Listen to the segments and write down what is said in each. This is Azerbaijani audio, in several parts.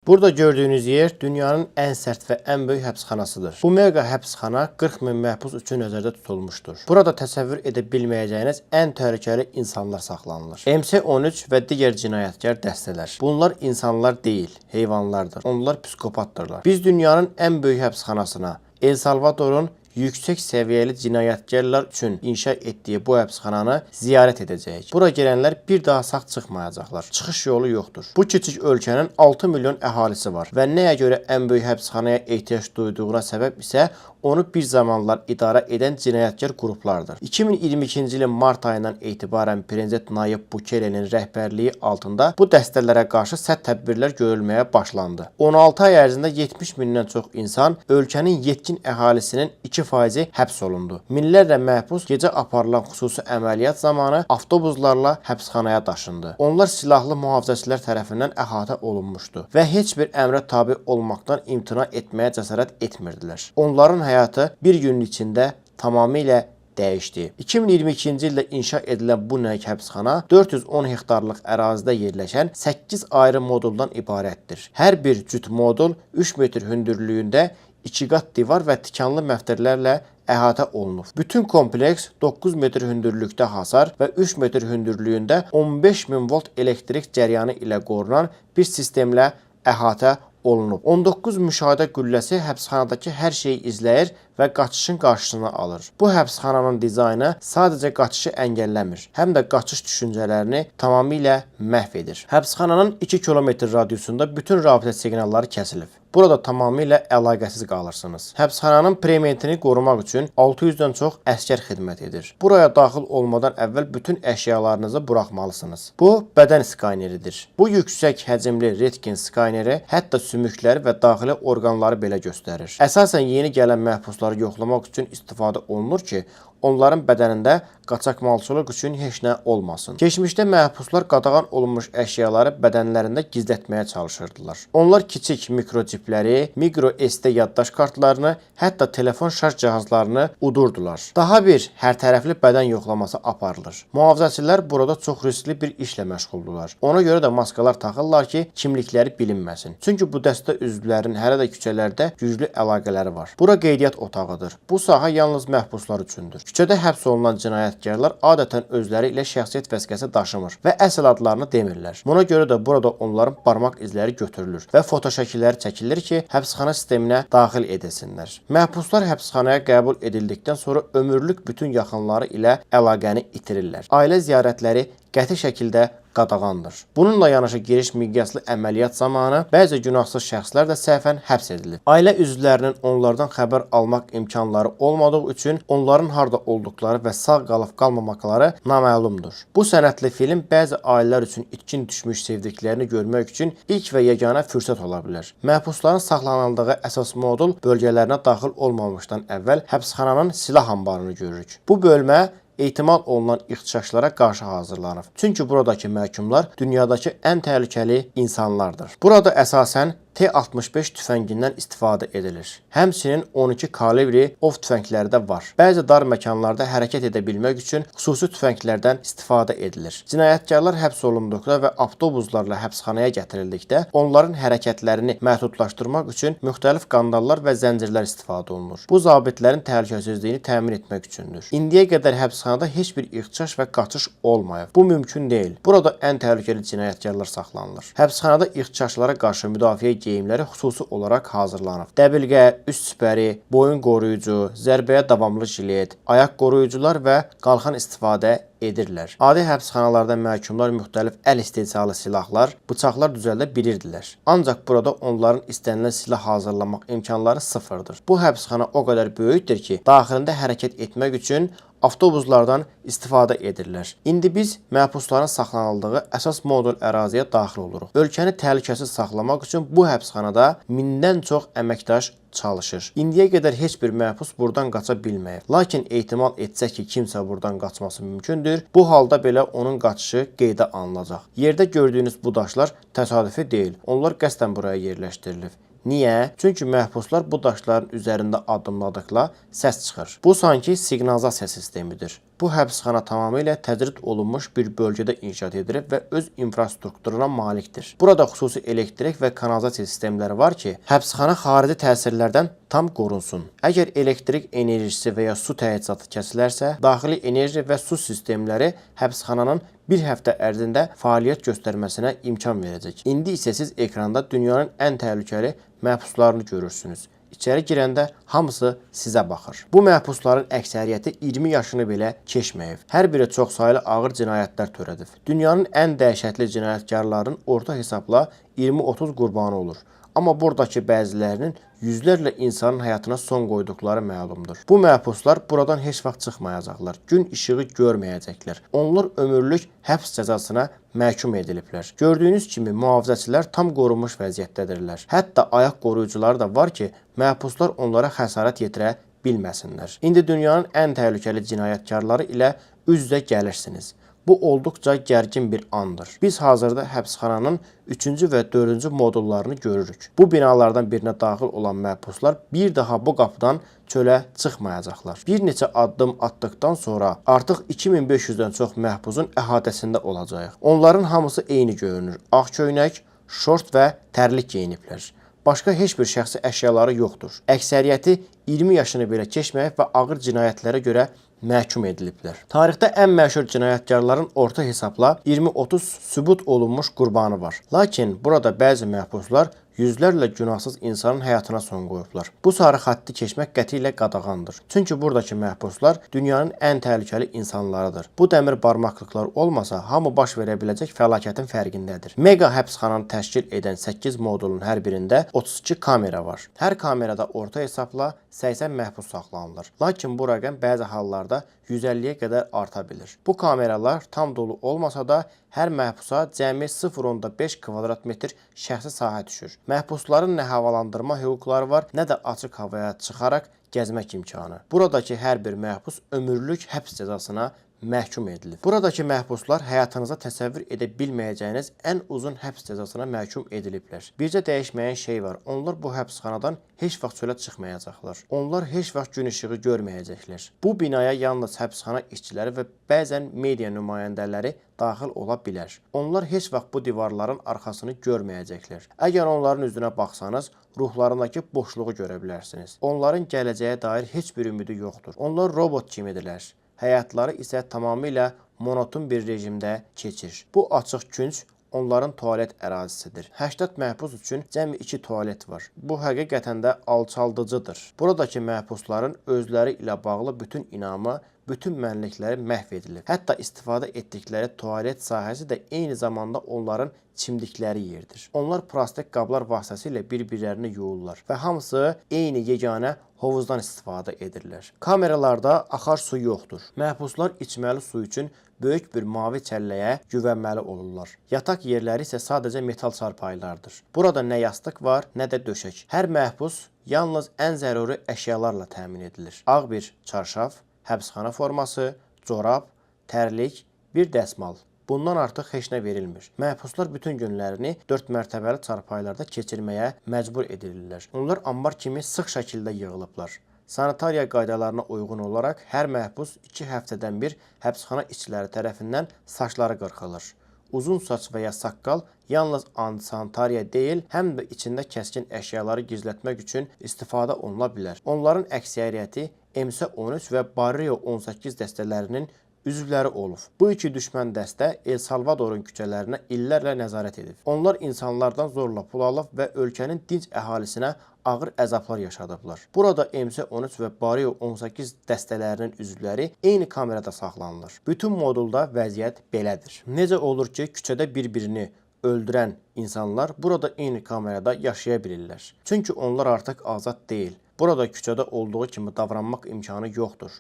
Burada gördüğünüz yer dünyanın ən sərt və ən böyük həbsxanasıdır. Bu mega həbsxana 40 min məhbus üçün nəzərdə tutulmuşdur. Burada təsəvvür edə bilməyəcəyiniz ən təhlükəli insanlar saxlanılır. MC-13 və digər cinayətkar dəstələr. Bunlar insanlar deyil, heyvanlardır. Onlar psikopattırlar. Biz dünyanın ən böyük həbsxanasına, El Salvadorun yüksək səviyyəli cinayətkarlar üçün inşa etdiyi bu həbsxananı ziyarət edəcəyik. Bura gələnlər bir daha sağ çıxmayacaqlar. Çıxış yolu yoxdur. Bu kiçik ölkənin 6 milyon əhalisi var və nəyə görə ən böyük həbsxanaya ehtiyac duyduğuna səbəb isə onu bir zamanlar idarə edən cinayətkar qruplardır. 2022-ci ilin mart ayından etibarən Prezident Nayib Bukele'nin rəhbərliyi altında bu dəstələrə qarşı sərt tədbirlər görülməyə başlandı. 16 ay ərzində 70 mindən çox insan, ölkənin yetkin əhalisinin 2% həbs olundu. Minlərlə məhbus gecə aparılan xüsusi əməliyyat zamanı avtobuslarla həbsxanaya daşındı. Onlar silahlı mühafizəçilər tərəfindən əhatə olunmuşdu və heç bir əmrə tabe olmaqdan imtina etməyə cəsarət etmirdilər. Onların həyatı bir günün içində tamamilə dəyişdi. 2022-ci ildə inşa edilən bu nəhəng həbsxana 410 hektarlıq ərazidə yerləşən 8 ayrı moduldan ibarətdir. Hər bir cüt modul 3 metr hündürlüyündə 2 qat divar və tikanlı məftillərlə əhatə olunub. Bütün kompleks 9 metr hündürlükdə hasar və 3 metr hündürlüyündə 15 min volt elektrik cəryanı ilə qorunan bir sistemlə əhatə olunub. 19 müşahidə qülləsi həbsxanadakı hər şeyi izləyir və qaçışın qarşısını alır. Bu həbsxananın dizaynı sadəcə qaçışı əngəlləmir, həm də qaçış düşüncələrini tamamilə məhv edir. Həbsxananın 2 kilometr radiusunda bütün rabitə siqnalları kəsilib. Burada tamamilə əlaqəsiz qalırsınız. Həbsxananın perimetrini qorumaq üçün 600-dən çox əskər xidmət edir. Buraya daxil olmadan əvvəl bütün əşyalarınızı buraxmalısınız. Bu, bədən skayneridir. Bu yüksək həcmli Redkin skayneri hətta sümükləri və daxili orqanları belə göstərir. Əsasən yeni gələn məhbusları yoxlamaq üçün istifadə olunur ki, onların bədənində qaçaqmalçılıq üçün heç nə olmasın. Keçmişdə məhbuslar qadağan olunmuş əşyaları bədənlərində gizlətməyə çalışırdılar. Onlar kiçik mikroçipləri, mikro SD yaddaş kartlarını, hətta telefon şarj cihazlarını udurdular. Daha bir hərtərəfli bədən yoxlaması aparılır. Mühafizəçilər burada çox riskli bir işlə məşğuldular. Ona görə də maskalar taxırlar ki, kimlikləri bilinməsin. Çünki bu dəstə üzvlərinin hələ də küçələrdə güclü əlaqələri var. Bura qeydiyyat otağıdır. Bu sahə yalnız məhbuslar üçündür. Küçədə həbs olunan cinayətkarlar adətən özləri ilə şəxsiyyət vəsiqəsi daşımır və əsl adlarını demirlər. Buna görə də burada onların barmaq izləri götürülür və fotoşəkilləri çəkilir ki, həbsxana sisteminə daxil edilsinlər. Məhbuslar həbsxanaya qəbul edildikdən sonra ömürlük bütün yaxınları ilə əlaqəni itirirlər. Ailə ziyarətləri qəti şəkildə qadağandır. Bununla yanaşı geniş miqyaslı əməliyyat zamanı bəzi günahsız şəxslər də səhvən həbs edilir. Ailə üzvlərinin onlardan xəbər almaq imkanları olmadığı üçün onların harda olduqları və sağ qalıb qalmamaqları naməlumdur. Bu sənətli film bəzi ailələr üçün itkin düşmüş sevdiklərini görmək üçün ilk və yeganə fürsət ola bilər. Məhbusların saxlanıldığı əsas modul bölgələrinə daxil olmamışdan əvvəl həbsxananın silah anbarını görürük. Bu bölmə ehtimal olunan ixtişaşlara qarşı hazırlanıb. Çünki buradakı məhkumlar dünyadakı ən təhlükəli insanlardır. Burada əsasən T-65 tüfəngindən istifadə edilir. Həmçinin 12 kalibri ov tüfəngləri də var. Bəzi dar məkanlarda hərəkət edə bilmək üçün xüsusi tüfənglərdən istifadə edilir. Cinayətkarlar həbs olunduqda və avtobuslarla həbsxanaya gətirildikdə onların hərəkətlərini məhdudlaşdırmaq üçün müxtəlif qandallar və zəncirlər istifadə olunur. Bu zabitlərin təhlükəsizliyini təmin etmək üçündür. İndiyə qədər həbsxanada heç bir ixtişaş və qaçış olmayıb. Bu mümkün deyil. Burada ən təhlükəli cinayətkarlar saxlanılır. Həbsxanada ixtişaşlara qarşı müdafiə geyimləri xüsusi olaraq hazırlanıb. Dəbilqə, üst sipəri, boyun qoruyucu, zərbəyə davamlı jilet, ayaq qoruyucular və qalxan istifadə edirlər. Adi həbsxanalarda məhkumlar müxtəlif əl istehsalı silahlar, bıçaqlar düzəldə bilirdilər. Ancaq burada onların istənilən silah hazırlamaq imkanları sıfırdır. Bu həbsxana o qədər böyükdür ki, daxilində hərəkət etmək üçün avtobuslardan istifadə edirlər. İndi biz məhbusların saxlanıldığı əsas modul əraziyə daxil oluruq. Ölkəni təhlükəsiz saxlamaq üçün bu həbsxanada 1000-dən çox əməkdaş çalışır. İndiyə qədər heç bir məhbus buradan qaça bilməyib. Lakin ehtimal etsək ki, kimsə buradan qaçması mümkündür. Bu halda belə onun qaçışı qeydə alınacaq. Yerdə gördüyünüz bu daşlar təsadüfi deyil. Onlar qəsdən buraya yerləşdirilib. Niyə? Çünki məhbuslar bu daşların üzərində addımladıqla səs çıxır. Bu sanki siqnalizasiya sistemidir. Bu həbsxana tamamilə təcrid olunmuş bir bölgədə inşaat edilib və öz infrastrukturuna malikdir. Burada xüsusi elektrik və kanalizasiya sistemləri var ki, həbsxana xarici təsirlərdən tam qorunsun. Əgər elektrik enerjisi və ya su təchizatı kəsilərsə, daxili enerji və su sistemləri həbsxananın bir həftə ərzində fəaliyyət göstərməsinə imkan verəcək. İndi isə siz ekranda dünyanın ən təhlükəli məhbuslarını görürsünüz. İçəri girəndə hamısı sizə baxır. Bu məhbusların əksəriyyəti 20 yaşını belə keçməyib. Hər biri çoxsaylı ağır cinayətlər törədib. Dünyanın ən dəhşətli cinayətkarlarının orta hesabla 20-30 qurbanı olur. Amma buradakı bəzilərinin yüzlərlə insanın həyatına son qoyduqları məlumdur. Bu məhbuslar buradan heç vaxt çıxmayacaqlar. Gün işığı görməyəcəklər. Onlar ömürlük həbs cəzasına məhkum ediliblər. Gördüyünüz kimi mühafizəçilər tam qorunmuş vəziyyətdədirlər. Hətta ayaq qoruyucuları da var ki, məhbuslar onlara xəsarət yetirə bilməsinlər. İndi dünyanın ən təhlükəli cinayətkarları ilə üz-üzə gəlirsiniz. Bu olduqca gərgin bir andır. Biz hazırda həbsxananın 3-cü və 4-cü modullarını görürük. Bu binalardan birinə daxil olan məhbuslar bir daha bu qapıdan çölə çıxmayacaqlar. Bir neçə addım atdıqdan sonra artıq 2500-dən çox məhbusun əhatəsində olacağıq. Onların hamısı eyni görünür. Ağ köynək, şort və tərlik geyiniblər. Başqa heç bir şəxsi əşyaları yoxdur. Əksəriyyəti 20 yaşını belə keçməyib və ağır cinayətlərə görə məhkum ediliblər. Tarixdə ən məşhur cinayətkarların orta hesabla 20-30 sübut olunmuş qurbanı var. Lakin burada bəzi məhbuslar yüzlərlə günahsız insanın həyatına son qoyublar. Bu sarı xətti keçmək qətiyylə qadağandır. Çünki buradakı məhbuslar dünyanın ən təhlükəli insanlarıdır. Bu dəmir barmaqlıqlar olmasa, hamı baş verə biləcək fəlakətin fərqindədir. Mega həbsxananı təşkil edən 8 modulun hər birində 32 kamera var. Hər kamerada orta hesabla 80 məhbus saxlanılır. Lakin bu rəqəm bəzi hallarda 150-yə qədər arta bilir. Bu kameralar tam dolu olmasa da hər məhbusa cəmi 0.5 kvadrat metr şəxsi sahə düşür. Məhbusların nə havalandırma hüquqları var, nə də açıq havaya çıxaraq gəzmək imkanı. Buradakı hər bir məhbus ömürlük həbs cəzasına məhkum edilib. Buradakı məhbuslar həyatınıza təsəvvür edə bilməyəcəyiniz ən uzun həbs cəzasına məhkum ediliblər. Bircə dəyişməyən şey var. Onlar bu həbsxanadan heç vaxt çölə çıxmayacaqlar. Onlar heç vaxt gün işığı görməyəcəklər. Bu binaya yalnız həbsxana işçiləri və bəzən media nümayəndələri daxil ola bilər. Onlar heç vaxt bu divarların arxasını görməyəcəklər. Əgər onların üzünə baxsanız, ruhlarındakı boşluğu görə bilərsiniz. Onların gələcəyə dair heç bir ümidi yoxdur. Onlar robot kimidirlər. Həyatları isə tamamilə monoton bir rejimdə keçir. Bu açıq künc onların tualet ərazisidir. 80 məhbus üçün cəmi 2 tualet var. Bu həqiqətən də alçaldıcıdır. Buradakı məhbusların özləri ilə bağlı bütün inamı, bütün mənlikləri məhv edilib. Hətta istifadə etdikləri tualet sahəsi də eyni zamanda onların çimdikləri yerdir. Onlar plastik qablar vasitəsilə bir-birlərini yuyurlar və hamısı eyni yeganə hovuzdan istifadə edirlər. Kameralarda axar su yoxdur. Məhbuslar içməli su üçün böyük bir mavi çəlləyə güvənməli olurlar. Yataq yerləri isə sadəcə metal çarpayılardır. Burada nə yastıq var, nə də döşək. Hər məhbus yalnız ən zəruri əşyalarla təmin edilir. Ağ bir çarşaf, həbsxana forması, corab, tərlik, bir dəsmal. Bundan artıq heç nə verilmir. Məhbuslar bütün günlərini 4 mərtəbəli çarpayılarda keçirməyə məcbur edilirlər. Onlar ambar kimi sıx şəkildə yığılıblar. Sanitariya qaydalarına uyğun olaraq hər məhbus 2 həftədən bir həbsxana işçiləri tərəfindən saçları qırxılır. Uzun saç və ya saqqal yalnız antisanitariya deyil, həm də içində kəskin əşyaları gizlətmək üçün istifadə oluna bilər. Onların əksəriyyəti MC-13 və Barrio 18 dəstələrinin üzvləri olub. Bu iki düşmən dəstə El Salvadorun küçələrinə illərlə nəzarət edib. Onlar insanlardan zorla pul alıb və ölkənin dinc əhalisinə ağır əzablar yaşadıblar. Burada MC-13 və Barrio 18 dəstələrinin üzvləri eyni kamerada saxlanılır. Bütün modulda vəziyyət belədir. Necə olur ki, küçədə bir-birini öldürən insanlar burada eyni kamerada yaşaya bilirlər. Çünki onlar artıq azad deyil. Burada küçədə olduğu kimi davranmaq imkanı yoxdur.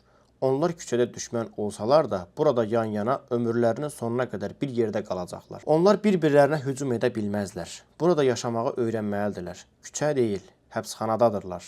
Onlar küçədə düşmən olsalar da, burada yan-yana ömürlərinin sonuna qədər bir yerdə qalacaqlar. Onlar bir-birlərinə hücum edə bilməzlər. Burada yaşamağı öyrənməlidirlər. Küçə deyil, həbsxanadadırlar.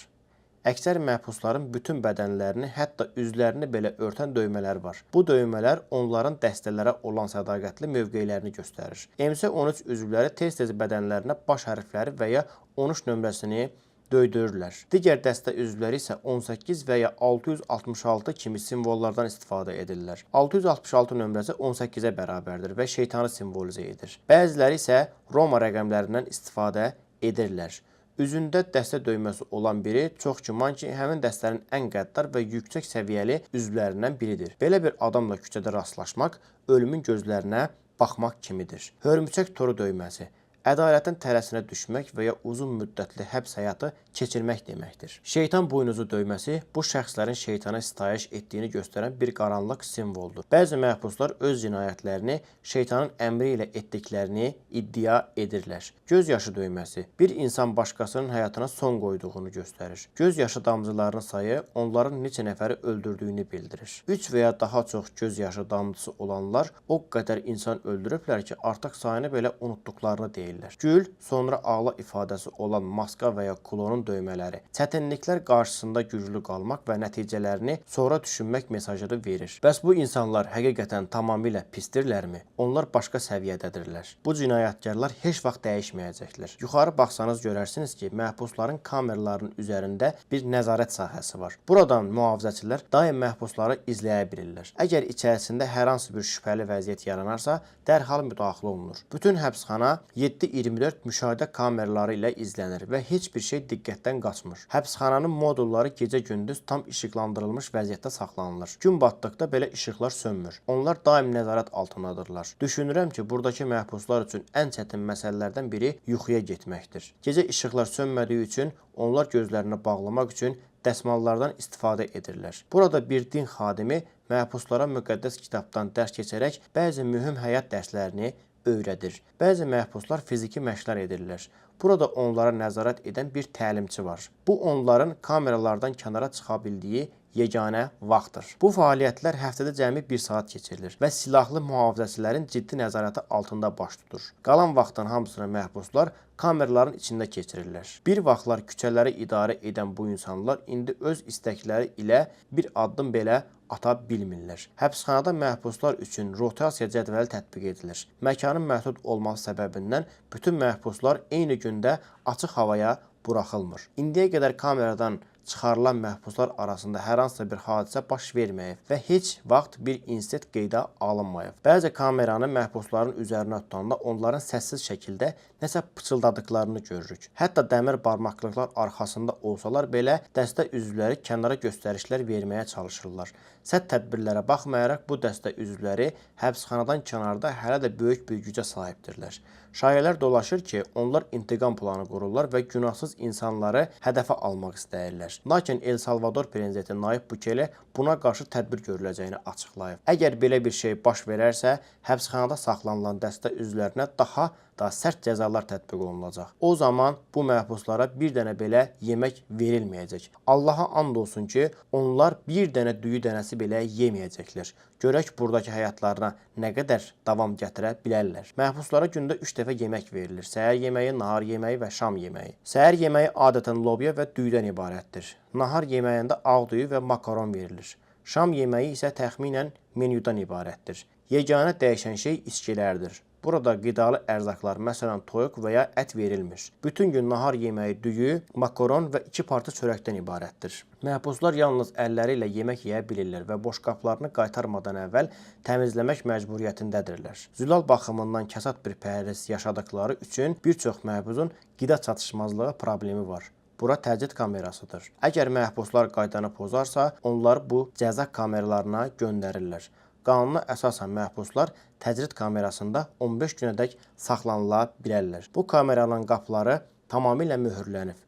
Əksər məhbusların bütün bədənlərini, hətta üzlərini belə örtən döymələr var. Bu döymələr onların dəstələrə olan sədaqətli mövqelərini göstərir. MC-13 üzvləri tez-tez bədənlərinə baş hərfləri və ya 13 nömrəsini döydürürlər. Digər dəstə üzvləri isə 18 və ya 666 kimi simvollardan istifadə edirlər. 666 nömrəsi 18-ə bərabərdir və şeytanı simvolizə edir. Bəziləri isə Roma rəqəmlərindən istifadə edirlər. Üzündə dəstə döyməsi olan biri çox güman ki, həmin dəstənin ən qəddar və yüksək səviyyəli üzvlərindən biridir. Belə bir adamla küçədə rastlaşmaq ölümün gözlərinə baxmaq kimidir. Hörümçək toru döyməsi ədalətin tələsinə düşmək və ya uzun müddətli həbs həyatı keçirmək deməkdir. Şeytan buynuzu döyməsi bu şəxslərin şeytana sitayiş etdiyini göstərən bir qaranlıq simvoldur. Bəzi məhbuslar öz cinayətlərini şeytanın əmri ilə etdiklərini iddia edirlər. Göz yaşı döyməsi bir insan başqasının həyatına son qoyduğunu göstərir. Göz yaşı damcılarının sayı onların neçə nəfəri öldürdüyünü bildirir. 3 və ya daha çox göz yaşı damcısı olanlar o qədər insan öldürüblər ki, artıq sayını belə unutduqlarını deyir. Gül, sonra ağla ifadəsi olan maska və ya klonun döymələri, çətinliklər qarşısında güclü qalmaq və nəticələrini sonra düşünmək mesajını verir. Bəs bu insanlar həqiqətən tamamilə pisdirlərmi? Onlar başqa səviyyədədirlər. Bu cinayətkarlar heç vaxt dəyişməyəcəklər. Yuxarı baxsanız görərsiniz ki, məhbusların kameralarının üzərində bir nəzarət sahəsi var. Buradan mühafizəçilər daim məhbusları izləyə bilirlər. Əgər içərisində hər hansı bir şübhəli vəziyyət yaranarsa, dərhal müdaxilə olunur. Bütün həbsxana 7/24 müşahidə kameraları ilə izlənir və heç bir şey diqqətdən qaçmır. Həbsxananın modulları gecə-gündüz tam işıqlandırılmış vəziyyətdə saxlanılır. Gün batdıqda belə işıqlar sönmür. Onlar daim nəzarət altındadırlar. Düşünürəm ki, buradakı məhbuslar üçün ən çətin məsələlərdən biri yuxuya getməkdir. Gecə işıqlar sönmədiyi üçün onlar gözlərini bağlamaq üçün dəsmallardan istifadə edirlər. Burada bir din xadimi məhbuslara müqəddəs kitabdan dərs keçərək bəzi mühüm həyat dərslərini öyrədir. Bəzi məhbuslar fiziki məşqlər edirlər. Burada onlara nəzarət edən bir təlimçi var. Bu onların kameralardan kənara çıxa bildiyi yeganə vaxtdır. Bu fəaliyyətlər həftədə cəmi 1 saat keçirilir və silahlı mühafizəçilərin ciddi nəzarəti altında baş tutur. Qalan vaxtın hamısını məhbuslar kameraların içində keçirirlər. Bir vaxtlar küçələri idarə edən bu insanlar indi öz istəkləri ilə bir addım belə ata bilmirlər. Həbsxanada məhbuslar üçün rotasiya cədvəli tətbiq edilir. Məkanın məhdud olması səbəbindən bütün məhbuslar eyni gündə açıq havaya buraxılmır. İndiyə qədər kameradan çıxarılan məhbuslar arasında hər hansısa bir hadisə baş verməyib və heç vaxt bir insident qeydə alınmayıb. Bəzi kameranı məhbusların üzərinə tutanda onların səssiz şəkildə nəsə pıçıldadıklarını görürük. Hətta dəmir barmaqlıqlar arxasında olsalar belə dəstə üzvləri kənara göstərişlər verməyə çalışırlar. Sərt tədbirlərə baxmayaraq bu dəstə üzvləri həbsxanadan kənarda hələ də böyük bir gücə sahibdirlər. Şayələr dolaşır ki, onlar intiqam planı qururlar və günahsız insanları hədəfə almaq istəyirlər. Lakin El Salvador prezidenti Nayib Bukele buna qarşı tədbir görüləcəyini açıqlayıb. Əgər belə bir şey baş verərsə, həbsxanada saxlanılan dəstə üzvlərinə daha sərt cəzalar tətbiq olunacaq. O zaman bu məhbuslara bir dənə belə yemək verilməyəcək. Allaha and olsun ki, onlar bir dənə düyü dənəsi belə yeməyəcəklər. Görək buradakı həyatlarına nə qədər davam gətirə bilərlər. Məhbuslara gündə 3 dəfə yemək verilir. Səhər yeməyi, nahar yeməyi və şam yeməyi. Səhər yeməyi adətən lobya və düyüdən ibarətdir. Nahar yeməyində ağ düyü və makaron verilir. Şam yeməyi isə təxminən menyudan ibarətdir. Yeganə dəyişən şey içkilərdir. Burada qidalı ərzaqlar, məsələn toyuq və ya ət verilmir. Bütün gün nahar yeməyi düyü, makaron və 2 parça çörəkdən ibarətdir. Məhbuslar yalnız əlləri ilə yemək yeyə bilirlər və boşqablarını qaytarmadan əvvəl təmizləmək məcburiyyətindədirlər. Zülal baxımından kəsat bir pəhriz yaşadıkları üçün bir çox məhbusun qida çatışmazlığı problemi var. Bura təcrid kamerasıdır. Əgər məhbuslar qaydanı pozarsa, onları bu cəza kameralarına göndərirlər. Qanuna əsasən məhbuslar təcrid kamerasında 15 günədək saxlanıla bilərlər. Bu kameranın qapıları tamamilə möhürlənib.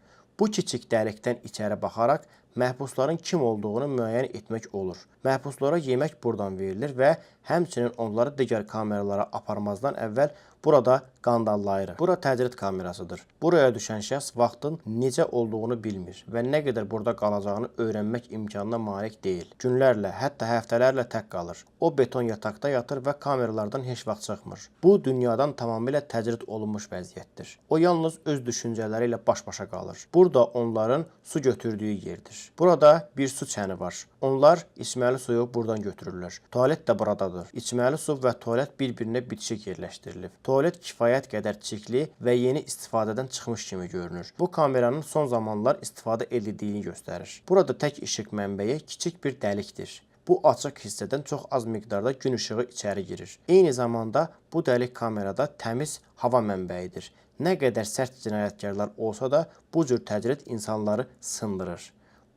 Bu kiçik dəlikdən içəri baxaraq məhbusların kim olduğunu müəyyən etmək olur. Məhbuslara yemək buradan verilir və həmçinin onları digər kameralara aparmazdan əvvəl Burada qandallayırıq. Bura təcrid kamerasıdır. Buraya düşən şəxs vaxtın necə olduğunu bilmir və nə qədər burada qalacağını öyrənmək imkanına malik deyil. Günlərlə, hətta həftələrlə tək qalır. O beton yataqda yatır və kameralardan heç vaxt çıxmır. Bu dünyadan tamamilə təcrid olunmuş vəziyyətdir. O yalnız öz düşüncələri ilə baş-başa qalır. Burada onların su götürdüyü yerdir. Burada bir su çəni var. Onlar içməli suyu buradan götürürlər. Tualet də buradadır. İçməli su və tualet bir-birinə bitişik yerləşdirilib. Tualet kifayət qədər çirkli və yeni istifadədən çıxmış kimi görünür. Bu kameranın son zamanlar istifadə edildiyini göstərir. Burada tək işıq mənbəyi kiçik bir dəlikdir. Bu açıq hissədən çox az miqdarda gün işığı içəri girir. Eyni zamanda bu dəlik kamerada təmiz hava mənbəyidir. Nə qədər sərt cinayətkarlar olsa da bu cür təcrid insanları sındırır.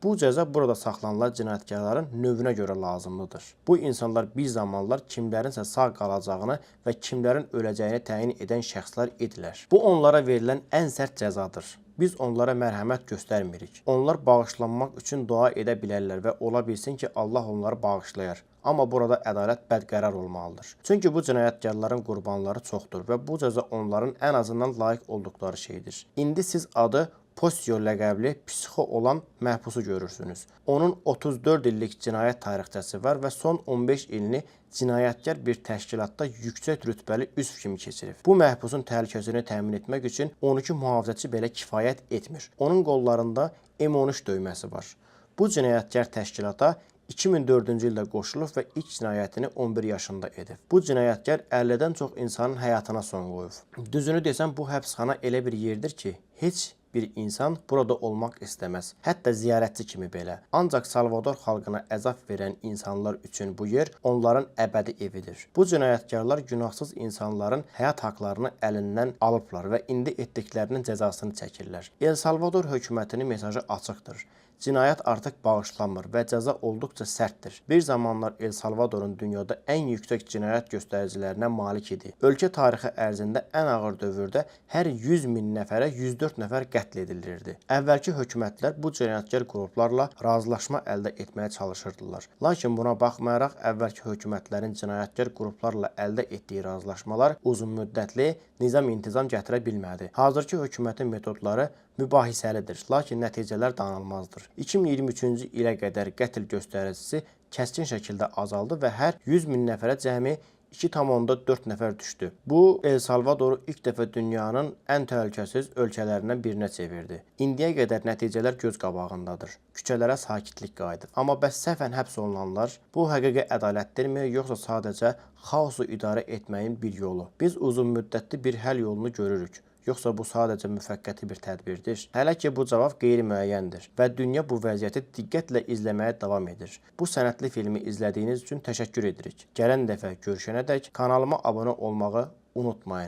Bu cəza burada saxlanılan cinayətkarların növünə görə lazımlıdır. Bu insanlar bir zamanlar kimlərinsə sağ qalacağını və kimlərin öləcəyini təyin edən şəxslər idilər. Bu onlara verilən ən sərt cəzadır. Biz onlara mərhəmət göstərmirik. Onlar bağışlanmaq üçün dua edə bilərlər və ola bilsin ki, Allah onları bağışlayar. Amma burada ədalət bədqərar olmalıdır. Çünki bu cinayətkarların qurbanları çoxdur və bu cəza onların ən azından layiq olduqları şeydir. İndi siz adı Posio ləqəbli psixo olan məhbusu görürsünüz. Onun 34 illik cinayət tarixçəsi var və son 15 ilini cinayətkar bir təşkilatda yüksək rütbəli üzv kimi keçirib. Bu məhbusun təhlükəsini təmin etmək üçün 12 mühafizəçi belə kifayət etmir. Onun qollarında M13 döyməsi var. Bu cinayətkar təşkilata 2004-cü ildə qoşulub və ilk cinayətini 11 yaşında edib. Bu cinayətkar 50-dən çox insanın həyatına son qoyub. Düzünü desəm, bu həbsxana elə bir yerdir ki, heç bir insan burada olmaq istəməz. Hətta ziyarətçi kimi belə. Ancaq Salvador xalqına əzab verən insanlar üçün bu yer onların əbədi evidir. Bu cinayətkarlar günahsız insanların həyat haqlarını əlindən alıblar və indi etdiklərinin cəzasını çəkirlər. El Salvador hökumətinin mesajı açıqdır. Cinayət artıq bağışlanmır və cəza olduqca sərtdir. Bir zamanlar El Salvadorun dünyada ən yüksək cinayət göstəricilərinə malik idi. Ölkə tarixi ərzində ən ağır dövrdə hər 100 min nəfərə 104 nəfər qətl edilirdi. Əvvəlki hökumətlər bu cinayətkar qruplarla razılaşma əldə etməyə çalışırdılar. Lakin buna baxmayaraq əvvəlki hökumətlərin cinayətkar qruplarla əldə etdiyi razılaşmalar uzunmüddətli nizam-intizam gətirə bilmədi. Hazırki hökumətin metodları mübahisəlidir, lakin nəticələr danılmazdır. 2023-cü ilə qədər qətl göstəricisi kəskin şəkildə azaldı və hər 100 min nəfərə cəmi 2,4 nəfər düşdü. Bu, El Salvadoru ilk dəfə dünyanın ən təhlükəsiz ölkələrindən birinə çevirdi. İndiyə qədər nəticələr göz qabağındadır. Küçələrə sakitlik qayıdıb. Amma bəs səhvən həbs olunanlar bu həqiqi ədalətdirmi, yoxsa sadəcə xaosu idarə etməyin bir yolu? Biz uzun müddətli bir həll yolunu görürük. Yoxsa bu sadəcə müvəqqəti bir tədbirdir? Hələ ki, bu cavab qeyri-müəyyəndir və dünya bu vəziyyəti diqqətlə izləməyə davam edir. Bu sənədli filmi izlədiyiniz üçün təşəkkür edirik. Gələn dəfə görüşənədək kanalıma abunə olmağı unutmayın.